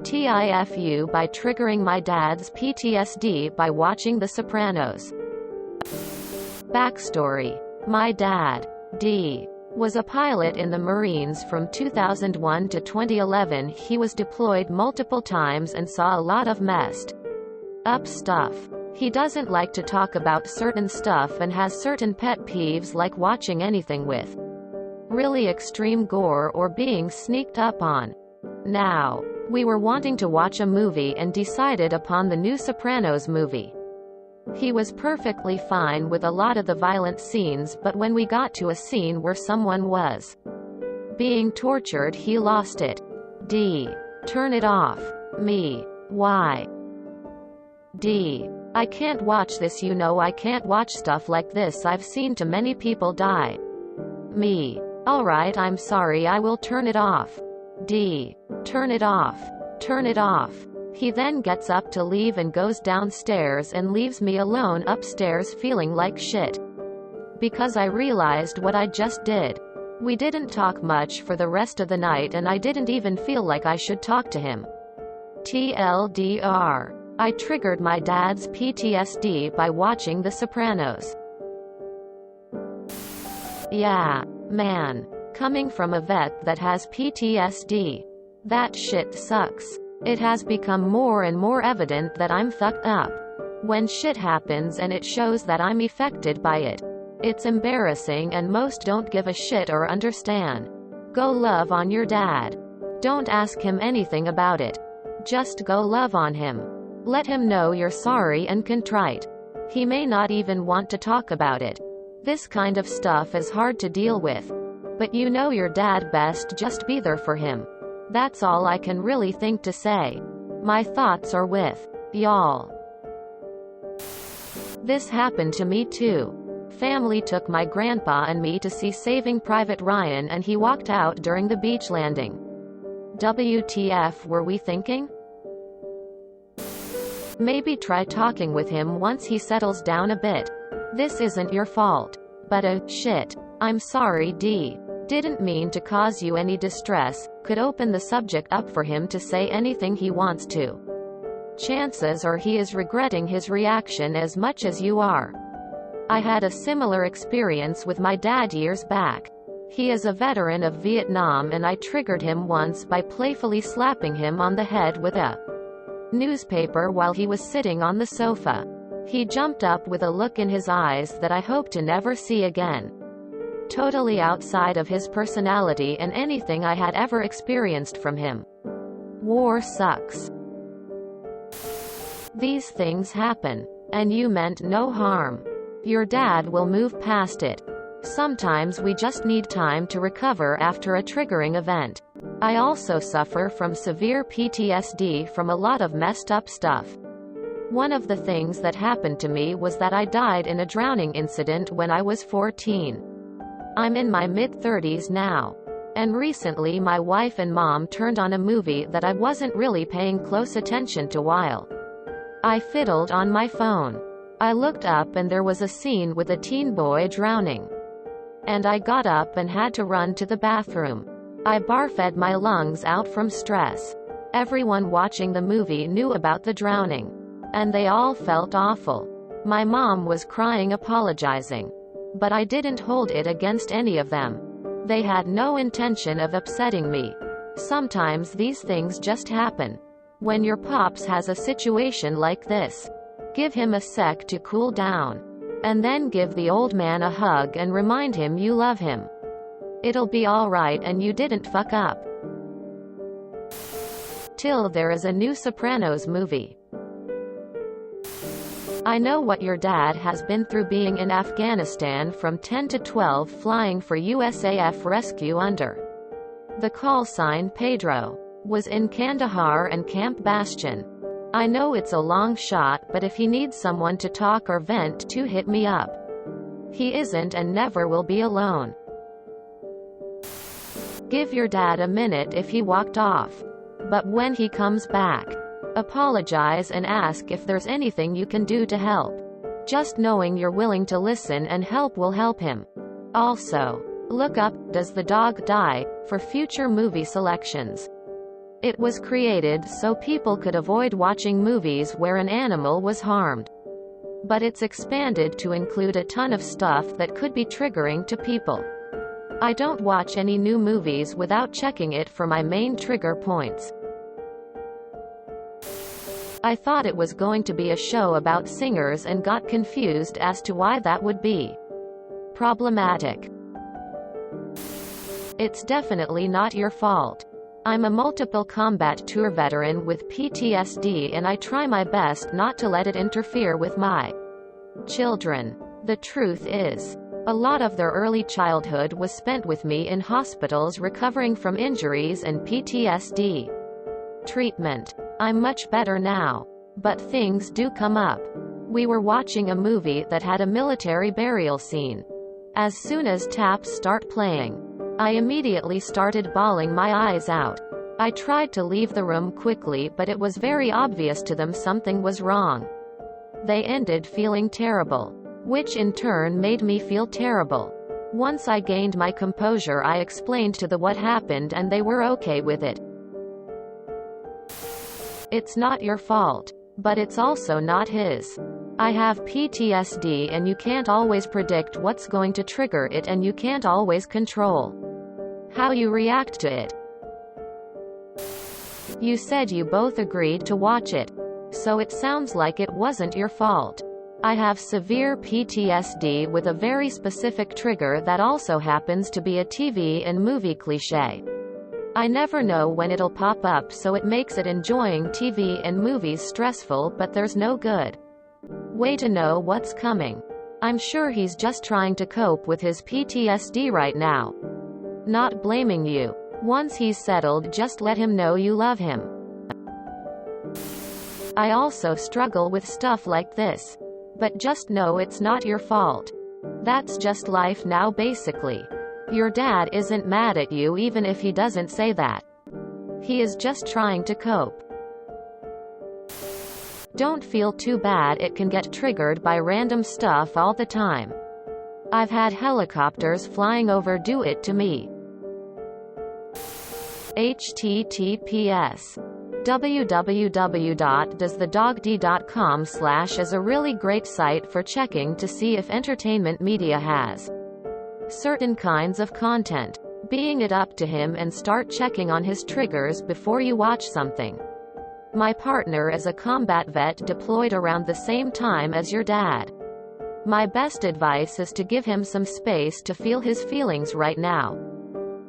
TIFU by triggering my dad's PTSD by watching The Sopranos. Backstory. My dad, D, was a pilot in the Marines from 2001 to 2011. He was deployed multiple times and saw a lot of messed up stuff. He doesn't like to talk about certain stuff and has certain pet peeves, like watching anything with really extreme gore or being sneaked up on. Now, we were wanting to watch a movie and decided upon the new Sopranos movie. He was perfectly fine with a lot of the violent scenes, but when we got to a scene where someone was being tortured, he lost it. D. Turn it off. Me. Why? D. I can't watch this, you know I can't watch stuff like this, I've seen too many people die. Me. Alright, I'm sorry, I will turn it off. D. Turn it off. Turn it off. He then gets up to leave and goes downstairs and leaves me alone upstairs feeling like shit. Because I realized what I just did. We didn't talk much for the rest of the night and I didn't even feel like I should talk to him. TLDR. I triggered my dad's PTSD by watching The Sopranos. Yeah, man. Coming from a vet that has PTSD. That shit sucks. It has become more and more evident that I'm fucked up. When shit happens and it shows that I'm affected by it. It's embarrassing and most don't give a shit or understand. Go love on your dad. Don't ask him anything about it. Just go love on him. Let him know you're sorry and contrite. He may not even want to talk about it. This kind of stuff is hard to deal with. But you know your dad best, just be there for him. That's all I can really think to say. My thoughts are with y'all. This happened to me too. Family took my grandpa and me to see Saving Private Ryan and he walked out during the beach landing. WTF were we thinking? Maybe try talking with him once he settles down a bit. This isn't your fault. But shit. I'm sorry, D. Didn't mean to cause you any distress. Could open the subject up for him to say anything he wants to. Chances are he is regretting his reaction as much as you are. I had a similar experience with my dad years back. He is a veteran of Vietnam and I triggered him once by playfully slapping him on the head with a newspaper while he was sitting on the sofa. He jumped up with a look in his eyes that I hope to never see again. Totally outside of his personality and anything I had ever experienced from him. War sucks. These things happen. And you meant no harm. Your dad will move past it. Sometimes we just need time to recover after a triggering event. I also suffer from severe PTSD from a lot of messed up stuff. One of the things that happened to me was that I died in a drowning incident when I was 14. I'm in my mid-30s now. And recently my wife and mom turned on a movie that I wasn't really paying close attention to while I fiddled on my phone. I looked up and there was a scene with a teen boy drowning. And I got up and had to run to the bathroom. I barfed my lungs out from stress. Everyone watching the movie knew about the drowning. And they all felt awful. My mom was crying, apologizing. But I didn't hold it against any of them. They had no intention of upsetting me. Sometimes these things just happen. When your pops has a situation like this, give him a sec to cool down. And then give the old man a hug and remind him you love him. It'll be alright and you didn't fuck up. Till there is a new Sopranos movie. I know what your dad has been through being in Afghanistan from 10 to 12 flying for USAF rescue under the call sign Pedro. Was in Kandahar and Camp Bastion. I know it's a long shot, but if he needs someone to talk or vent to, hit me up. He isn't and never will be alone. Give your dad a minute if he walked off. But when he comes back, apologize and ask if there's anything you can do to help. Just knowing you're willing to listen and help will help him. Also, look up "Does the Dog Die?" for future movie selections. It was created so people could avoid watching movies where an animal was harmed. But it's expanded to include a ton of stuff that could be triggering to people. I don't watch any new movies without checking it for my main trigger points. I thought it was going to be a show about singers and got confused as to why that would be problematic. It's definitely not your fault. I'm a multiple combat tour veteran with PTSD and I try my best not to let it interfere with my children. The truth is, a lot of their early childhood was spent with me in hospitals recovering from injuries and PTSD treatment. I'm much better now. But things do come up. We were watching a movie that had a military burial scene. As soon as taps start playing, I immediately started bawling my eyes out. I tried to leave the room quickly, but it was very obvious to them something was wrong. They ended feeling terrible, which in turn made me feel terrible. Once I gained my composure, I explained to them what happened and they were okay with it. It's not your fault, but it's also not his. I have PTSD and you can't always predict what's going to trigger it and you can't always control how you react to it. You said you both agreed to watch it, so it sounds like it wasn't your fault. I have severe PTSD with a very specific trigger that also happens to be a TV and movie cliché. I never know when it'll pop up, so it makes it enjoying TV and movies stressful, but there's no good way to know what's coming. I'm sure he's just trying to cope with his PTSD right now. Not blaming you. Once he's settled, just let him know you love him. I also struggle with stuff like this. But just know it's not your fault. That's just life now, basically. Your dad isn't mad at you even if he doesn't say that. He is just trying to cope. Don't feel too bad, it can get triggered by random stuff all the time. I've had helicopters flying over do it to me. https www.doesthedogd.com/ is a really great site for checking to see if entertainment media has certain kinds of content. Being it up to him and start checking on his triggers before you watch something. My partner is a combat vet deployed around the same time as your dad. My best advice is to give him some space to feel his feelings right now.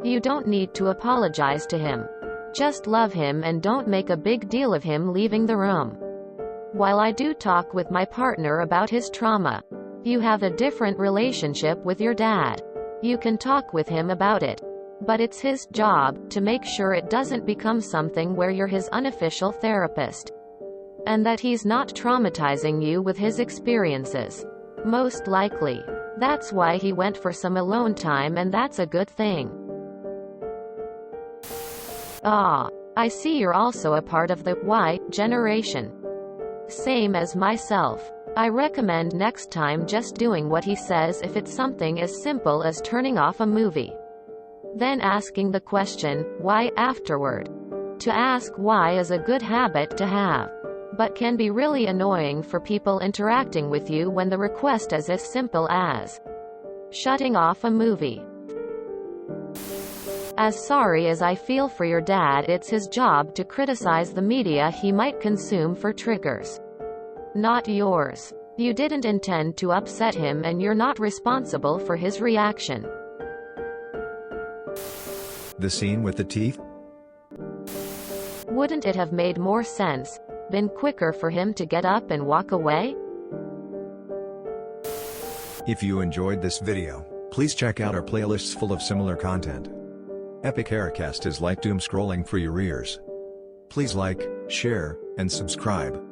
You don't need to apologize to him. Just love him and don't make a big deal of him leaving the room. While I do talk with my partner about his trauma, you have a different relationship with your dad. You can talk with him about it. But it's his job to make sure it doesn't become something where you're his unofficial therapist. And that he's not traumatizing you with his experiences. Most likely. That's why he went for some alone time, and that's a good thing. I see you're also a part of the Y generation. Same as myself. I recommend next time just doing what he says if it's something as simple as turning off a movie. Then asking the question, why, afterward. To ask why is a good habit to have, but can be really annoying for people interacting with you when the request is as simple as shutting off a movie. As sorry as I feel for your dad, it's his job to criticize the media he might consume for triggers. Not yours. You didn't intend to upset him and you're not responsible for his reaction. The scene with the teeth? Wouldn't it have made more sense, been quicker for him to get up and walk away? If you enjoyed this video, please check out our playlists full of similar content. Epic Haircast is like doom scrolling for your ears. Please like, share, and subscribe.